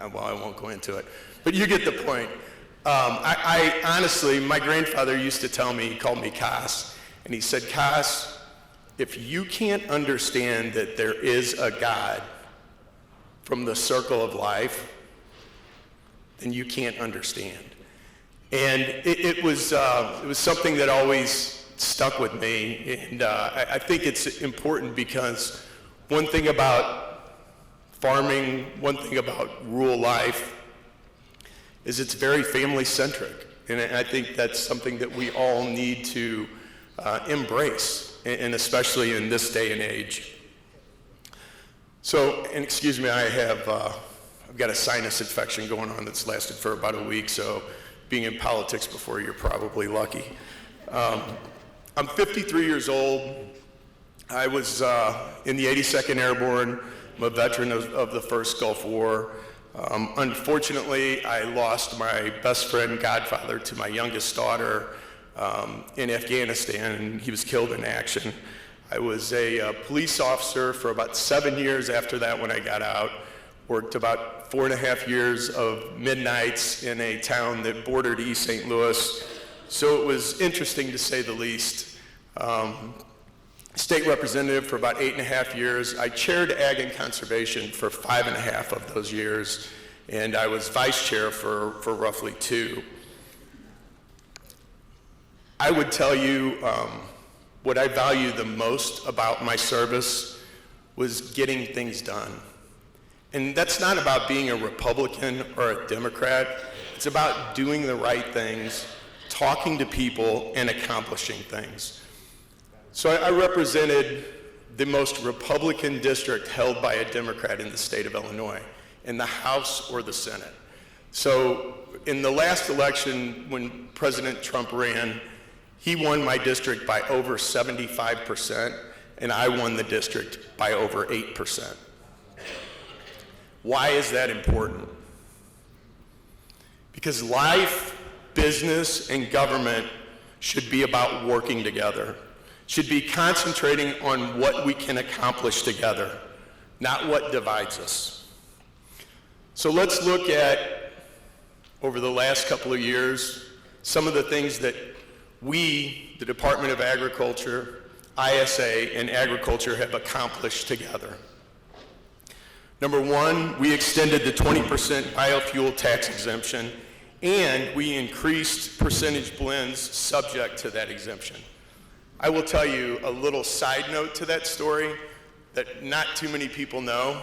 I won't go into it, but you get the point. I honestly, my grandfather used to tell me, he called me Cass, and he said, Cass, if you can't understand that there is a God from the circle of life, then you can't understand. And it was something that always stuck with me, and I think it's important because one thing about farming, one thing about rural life is it's very family-centric, and I think that's something that we all need to embrace, and especially in this day and age. So, and excuse me, I've got a sinus infection going on that's lasted for about a week, so being in politics before, you're probably lucky. I'm 53 years old. I was in the 82nd Airborne. I'm a veteran of the first Gulf War. Unfortunately, I lost my best friend, godfather, to my youngest daughter in Afghanistan, and he was killed in action. I was a police officer for about 7 years after that when I got out. Worked about 4.5 years of midnights in a town that bordered East St. Louis. So it was interesting to say the least. State representative for about 8.5 years. I chaired Ag and Conservation for 5.5 of those years, and I was vice chair for roughly 2. I would tell you what I value the most about my service was getting things done. And that's not about being a Republican or a Democrat. It's about doing the right things, talking to people, and accomplishing things. So I represented the most Republican district held by a Democrat in the state of Illinois, in the House or the Senate. So in the last election, when President Trump ran, he won my district by over 75%, and I won the district by over 8%. Why is that important? Because life, business, and government should be about working together, should be concentrating on what we can accomplish together, not what divides us. So let's look at, over the last couple of years, some of the things that we, the Department of Agriculture, ISA, and Agriculture have accomplished together. Number one, we extended the 20% biofuel tax exemption and we increased percentage blends subject to that exemption. I will tell you a little side note to that story that not too many people know.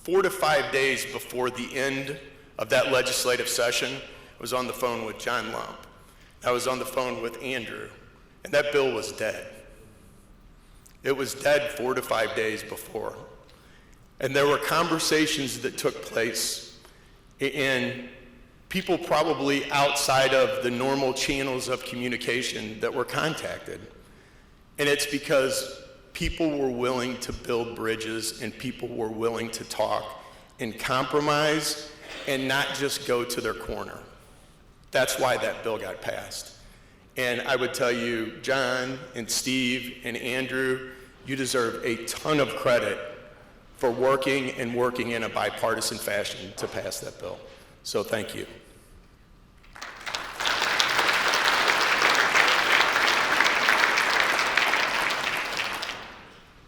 4 to 5 days before the end of that legislative session, I was on the phone with John Lump. I was on the phone with Andrew, and that bill was dead. It was dead 4 to 5 days before. And there were conversations that took place, and people probably outside of the normal channels of communication that were contacted. And it's because people were willing to build bridges and people were willing to talk and compromise and not just go to their corner. That's why that bill got passed. And I would tell you, John and Steve and Andrew, you deserve a ton of credit for working in a bipartisan fashion to pass that bill. So thank you.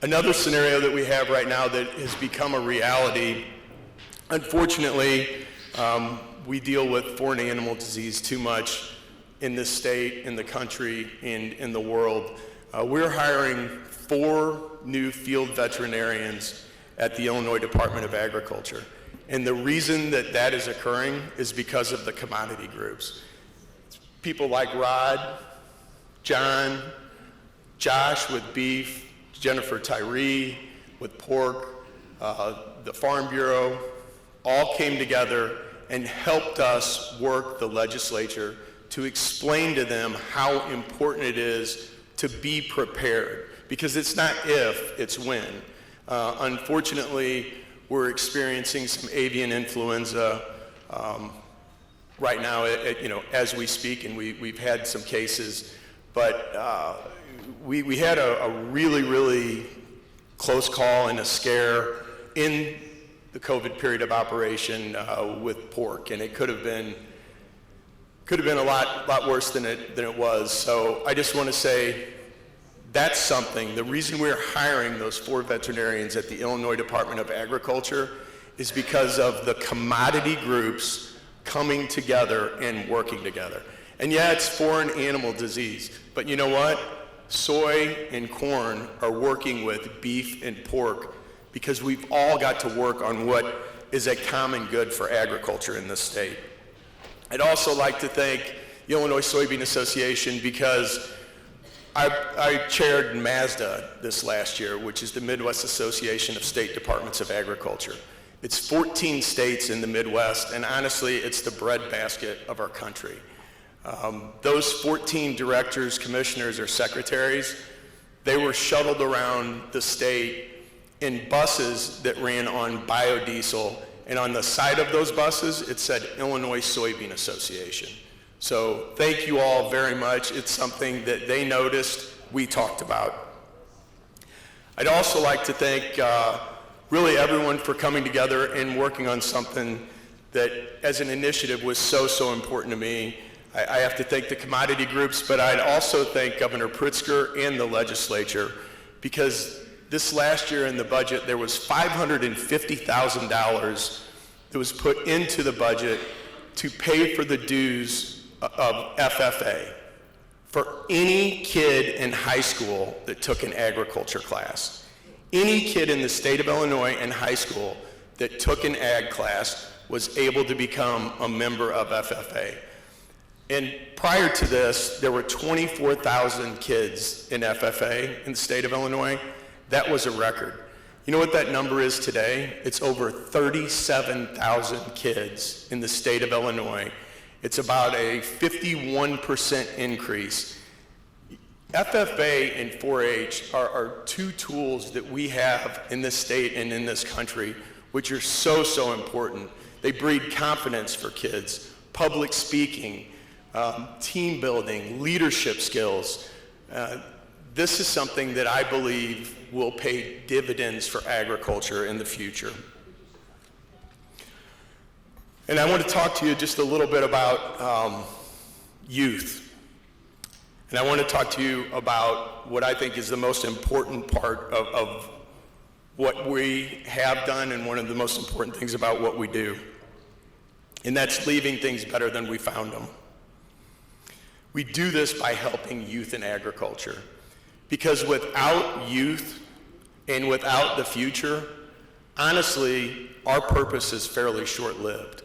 Another scenario that we have right now that has become a reality, unfortunately, we deal with foreign animal disease too much in this state, in the country, and in the world. We're hiring 4 new field veterinarians at the Illinois Department of Agriculture. And the reason that that is occurring is because of the commodity groups. People like Rod, John, Josh with beef, Jennifer Tyree with pork, the Farm Bureau, all came together and helped us work the legislature to explain to them how important it is to be prepared. Because it's not if, it's when. Unfortunately, we're experiencing some avian influenza right now, as we speak, and we've had some cases. But we had a really, really close call and a scare in the COVID period of operation with pork, and it could have been a lot worse than it was. So I just want to say that's something. The reason we're hiring those 4 veterinarians at the Illinois Department of Agriculture is because of the commodity groups coming together and working together. And yeah, it's foreign animal disease, but you know what? Soy and corn are working with beef and pork because we've all got to work on what is a common good for agriculture in this state. I'd also like to thank the Illinois Soybean Association because I chaired MASDA this last year, which is the Midwest Association of State Departments of Agriculture. It's 14 states in the Midwest, and honestly, it's the breadbasket of our country. Those 14 directors, commissioners, or secretaries, they were shuttled around the state in buses that ran on biodiesel, and on the side of those buses, it said Illinois Soybean Association. So thank you all very much. It's something that they noticed, we talked about. I'd also like to thank really everyone for coming together and working on something that as an initiative was so important to me. I have to thank the commodity groups, but I'd also thank Governor Pritzker and the legislature, because this last year in the budget, there was $550,000 that was put into the budget to pay for the dues of FFA for any kid in high school that took an agriculture class. Any kid in the state of Illinois in high school that took an ag class was able to become a member of FFA. And prior to this, there were 24,000 kids in FFA in the state of Illinois. That was a record. You know what that number is today? It's over 37,000 kids in the state of Illinois. It's about a 51% increase. FFA and 4-H are 2 tools that we have in this state and in this country, which are so important. They breed confidence for kids, public speaking, team building, leadership skills. This is something that I believe will pay dividends for agriculture in the future. And I want to talk to you just a little bit about youth. And I want to talk to you about what I think is the most important part of what we have done and one of the most important things about what we do. and that's leaving things better than we found them. We do this by helping youth in agriculture, because without youth and without the future, honestly, our purpose is fairly short-lived.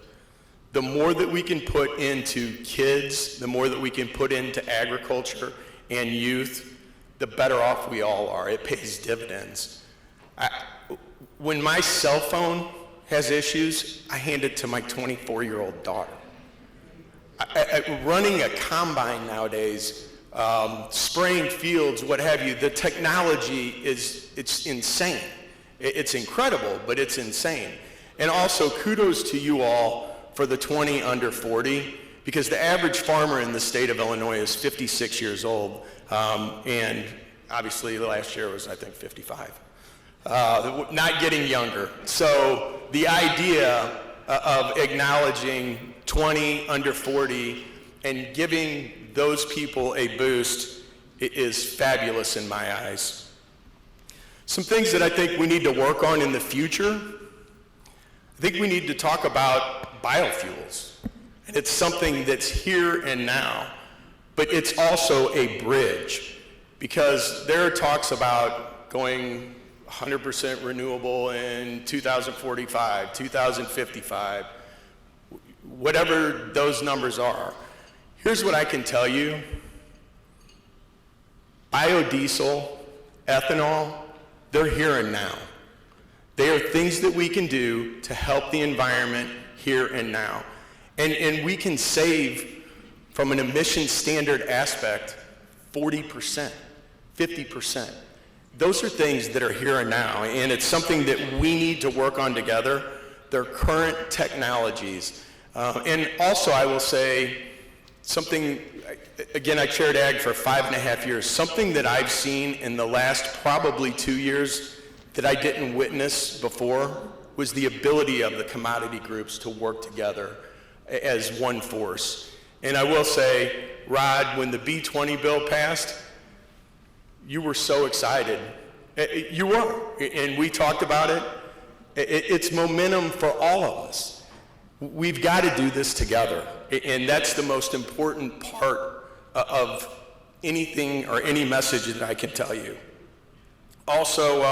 The more that we can put into kids, the more that we can put into agriculture and youth, the better off we all are. It pays dividends. When my cell phone has issues, I hand it to my 24-year-old daughter. Running a combine nowadays, spraying fields, what have you, the technology it's insane. It's incredible, but it's insane. And also, kudos to you all for the 20 under 40, because the average farmer in the state of Illinois is 56 years old, and obviously last year was, I think, 55. Not getting younger. So the idea of acknowledging 20 under 40 and giving those people a boost is fabulous in my eyes. Some things that I think we need to work on in the future, I think we need to talk about biofuels. And it's something that's here and now, but it's also a bridge, because there are talks about going 100% renewable in 2045, 2055, whatever those numbers are. Here's what I can tell you. Biodiesel, ethanol, they're here and now. They are things that we can do to help the environment here and now. And we can save, from an emission standard aspect, 40%, 50%. Those are things that are here and now, and it's something that we need to work on together. They're current technologies. And also, I will say something, again, I chaired ag for 5.5 years. Something that I've seen in the last probably 2 years that I didn't witness before was the ability of the commodity groups to work together as one force. And I will say, Rod, when the B-20 bill passed, you were so excited. You were, and we talked about it. It's momentum for all of us. We've got to do this together, and that's the most important part of anything or any message that I can tell you. Also,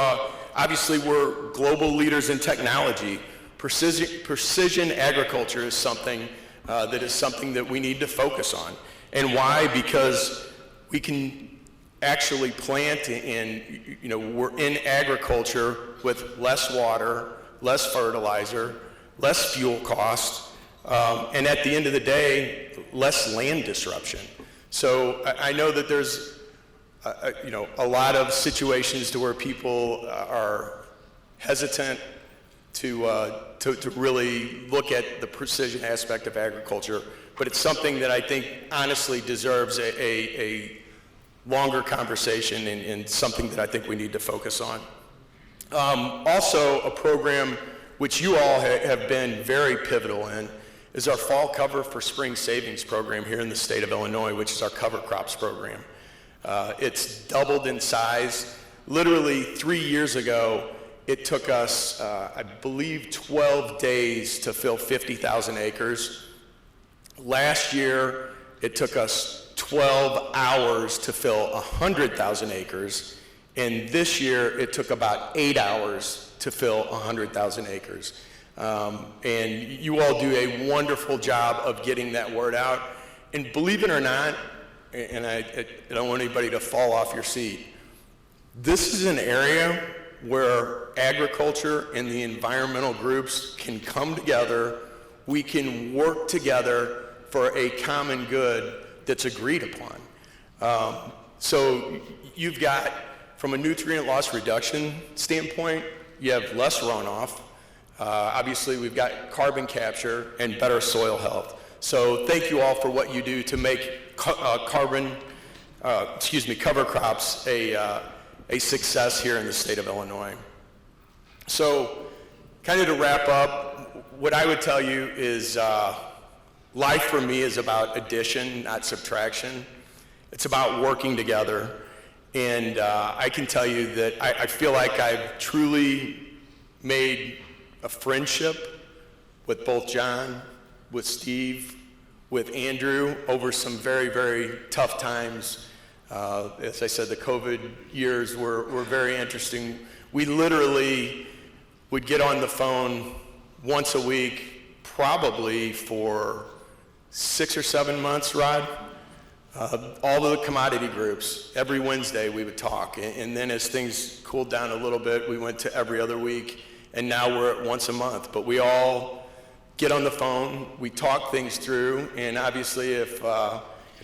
obviously, we're global leaders in technology. Precision agriculture is something that we need to focus on. And why? Because we can actually plant, and we're in agriculture with less water, less fertilizer, less fuel cost, and at the end of the day, less land disruption. So I know that there's a lot of situations to where people are hesitant to really look at the precision aspect of agriculture, but it's something that I think honestly deserves a longer conversation, and something that I think we need to focus on. Also, a program which you all have been very pivotal in is our Fall Cover for Spring Savings program here in the state of Illinois, which is our cover crops program. It's doubled in size. Literally 3 years ago, it took us, I believe, 12 days to fill 50,000 acres. Last year, it took us 12 hours to fill 100,000 acres, and this year it took about 8 hours to fill 100,000 acres. And you all do a wonderful job of getting that word out. And believe it or not, and I don't want anybody to fall off your seat, this is an area where agriculture and the environmental groups can come together. We can work together for a common good that's agreed upon. So you've got, from a nutrient loss reduction standpoint, you have less runoff. Obviously, we've got carbon capture and better soil health. So thank you all for what you do to make cover crops a success here in the state of Illinois. So kind of to wrap up, what I would tell you is life for me is about addition, not subtraction. It's about working together. And I can tell you that I feel like I've truly made a friendship with both John with Steve, with Andrew over some very, very tough times. As I said, the COVID years were very interesting. We literally would get on the phone once a week, probably for 6 or 7 months, Rod. All of the commodity groups, every Wednesday we would talk. And then as things cooled down a little bit, we went to every other week. And now we're at once a month. But we all get on the phone, we talk things through, and obviously if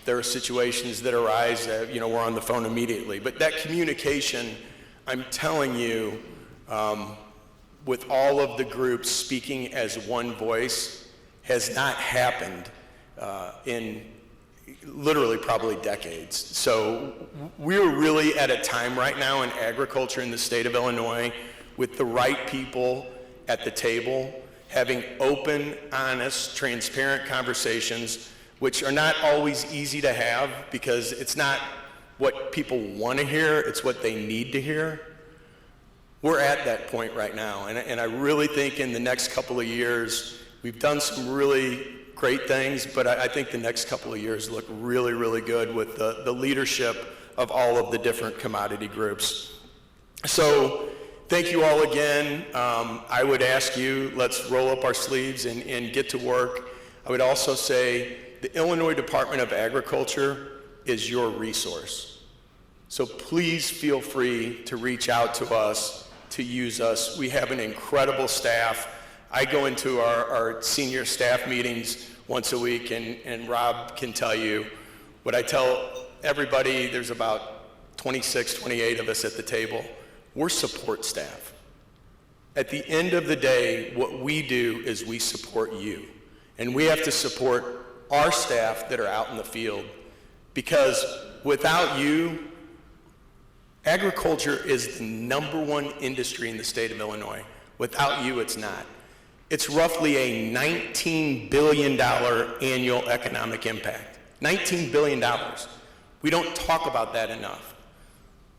there are situations that arise, we're on the phone immediately. But that communication, I'm telling you, with all of the groups speaking as one voice, has not happened in literally probably decades. So we're really at a time right now in agriculture in the state of Illinois with the right people at the table, having open, honest, transparent conversations, which are not always easy to have because it's not what people want to hear, it's what they need to hear. We're at that point right now, and I really think in the next couple of years, we've done some really great things, but I think the next couple of years look really, really good with the leadership of all of the different commodity groups. So thank you all again. I would ask you, let's roll up our sleeves and get to work. I would also say the Illinois Department of Agriculture is your resource. So please feel free to reach out to us, to use us. We have an incredible staff. I go into our senior staff meetings once a week, and Rob can tell you what I tell everybody. There's about 26, 28 of us at the table. We're support staff. At the end of the day, what we do is we support you. And we have to support our staff that are out in the field, because without you, agriculture is the #1 industry in the state of Illinois. Without you, it's not. It's roughly a $19 billion annual economic impact. $19 billion. We don't talk about that enough.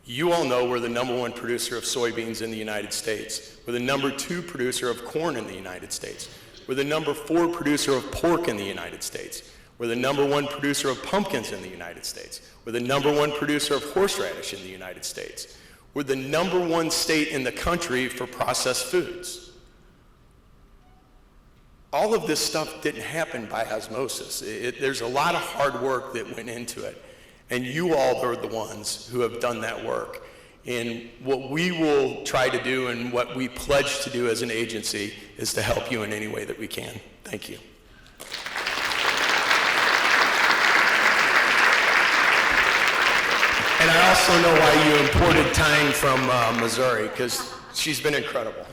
You all know we're the #1 producer of soybeans in the United States. We're the #2 producer of corn in the United States. We're the #4 producer of pork in the United States. We're the #1 producer of pumpkins in the United States. We're the #1 producer of horseradish in the United States. We're the #1 state in the country for processed foods. All of this stuff didn't happen by osmosis. There's a lot of hard work that went into it. And you all are the ones who have done that work. And what we will try to do and what we pledge to do as an agency is to help you in any way that we can. Thank you. And I also know why you imported Tyne from Missouri, because she's been incredible.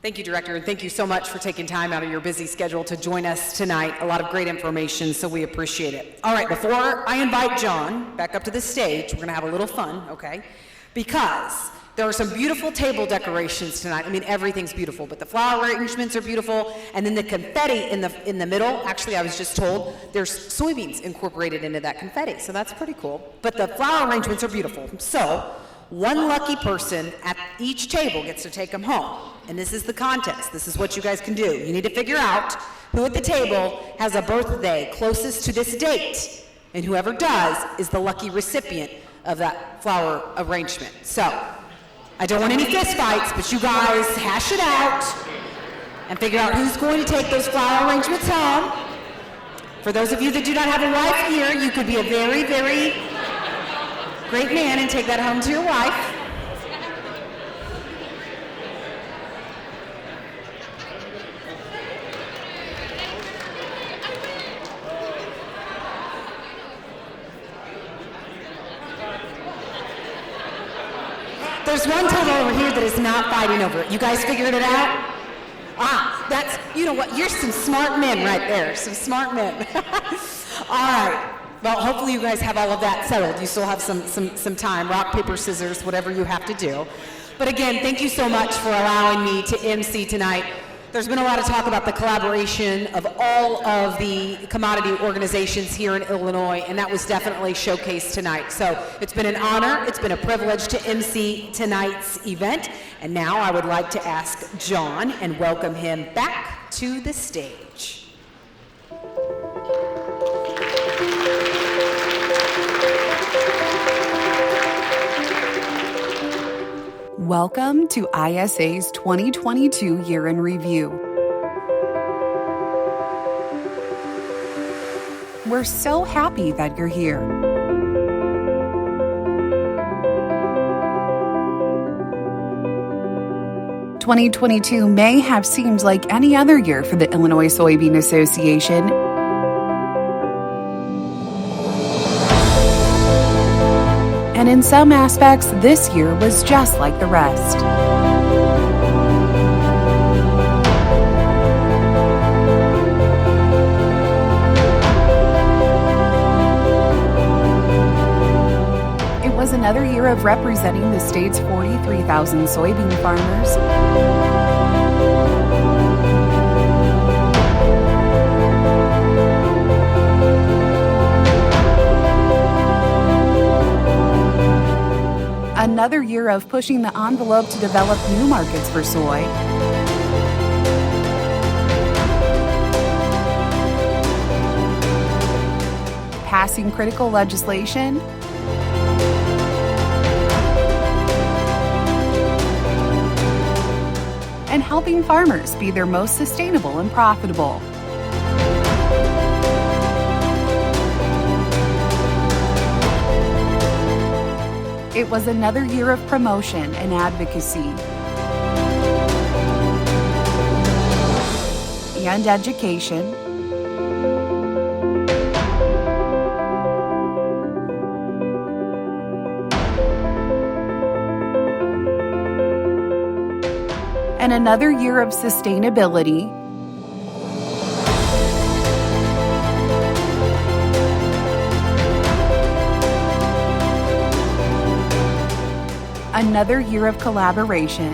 Thank you, Director, and thank you so much for taking time out of your busy schedule to join us tonight. A lot of great information, so we appreciate it. All right, before I invite John back up to the stage, we're going to have a little fun, okay? Because there are some beautiful table decorations tonight. I mean, everything's beautiful, but the flower arrangements are beautiful, and then the confetti in the middle. Actually, I was just told there's soybeans incorporated into that confetti, so that's pretty cool. But the flower arrangements are beautiful. So one lucky person at each table gets to take them home. And this is the contest. This is what you guys can do. You need to figure out who at the table has a birthday closest to this date. And whoever does is the lucky recipient of that flower arrangement. So, I don't want any fist fights, but you guys hash it out and figure out who's going to take those flower arrangements home. For those of you that do not have a wife here, you could be a very, very great man and take that home to your wife. There's one table over here that is not fighting over it. You guys figured it out? That's, you know what, you're some smart men right there, some smart men. All right, well, hopefully you guys have all of that settled. You still have some time, rock, paper, scissors, whatever you have to do. But again, thank you so much for allowing me to MC tonight. There's been a lot of talk about the collaboration of all of the commodity organizations here in Illinois, and that was definitely showcased tonight. So it's been an honor, it's been a privilege to MC tonight's event, and now I would like to ask John and welcome him back to the stage. Welcome to ISA's 2022 Year in Review. We're so happy that you're here. "2022 may have seemed like any other year for the Illinois Soybean Association. And in some aspects, this year was just like the rest. It was another year of representing the state's 43,000 soybean farmers. Another year of pushing the envelope to develop new markets for soy. Passing critical legislation. And helping farmers be their most sustainable and profitable. It was another year of promotion and advocacy. And education. And another year of sustainability. Another year of collaboration.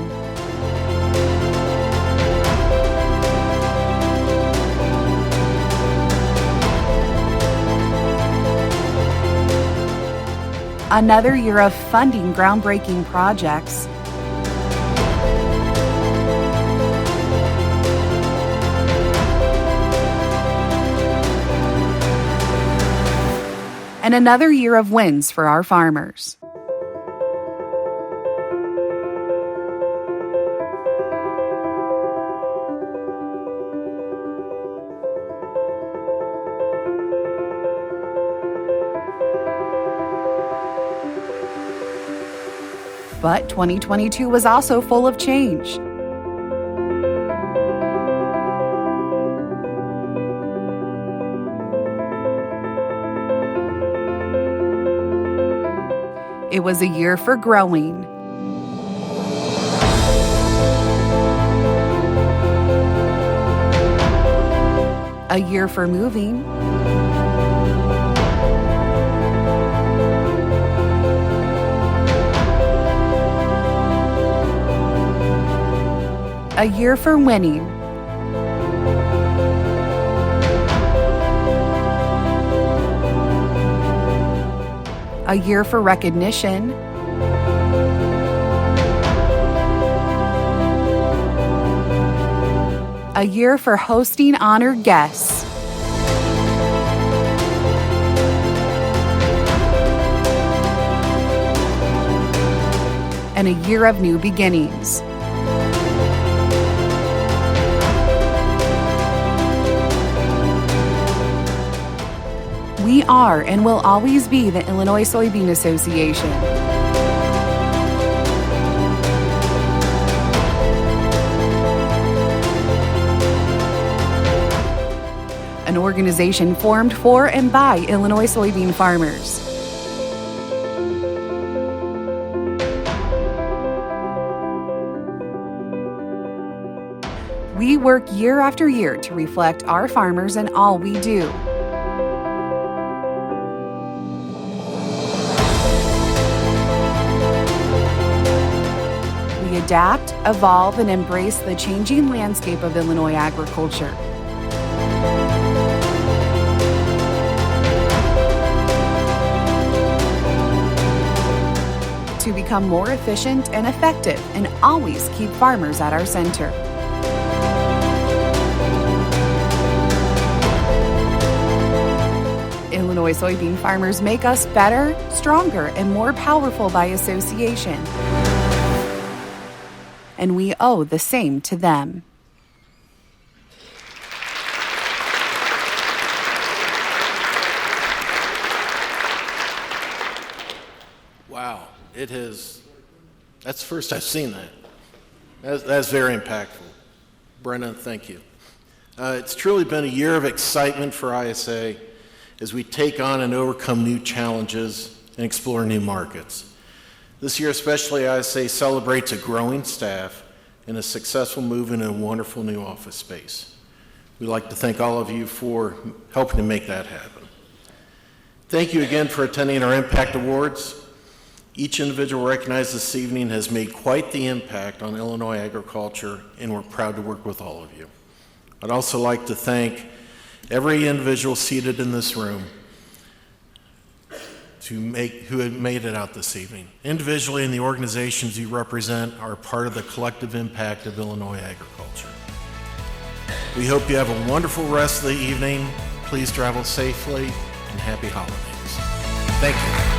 Another year of funding groundbreaking projects. And another year of wins for our farmers. But 2022 was also full of change. It was a year for growing. A year for moving. A year for winning. A year for recognition. A year for hosting honored guests. And a year of new beginnings. We are and will always be the Illinois Soybean Association. An organization formed for and by Illinois soybean farmers. We work year after year to reflect our farmers in all we do. We adapt, evolve, and embrace the changing landscape of Illinois agriculture. To become more efficient and effective and always keep farmers at our center. Illinois soybean farmers make us better, stronger, and more powerful by association. and we owe the same to them. Wow, that's the first I've seen that. That's very impactful. Brenna, thank you. It's truly been a year of excitement for ISA as we take on and overcome new challenges and explore new markets. This year especially, ISA celebrates a growing staff and a successful move in a wonderful new office space. We'd like to thank all of you for helping to make that happen. Thank you again for attending our Impact Awards. Each individual recognized this evening has made quite the impact on Illinois agriculture, and we're proud to work with all of you. I'd also like to thank every individual seated in this room who have made it out this evening. Individually, and the organizations you represent are part of the collective impact of Illinois agriculture. We hope you have a wonderful rest of the evening. Please travel safely, and happy holidays. Thank you.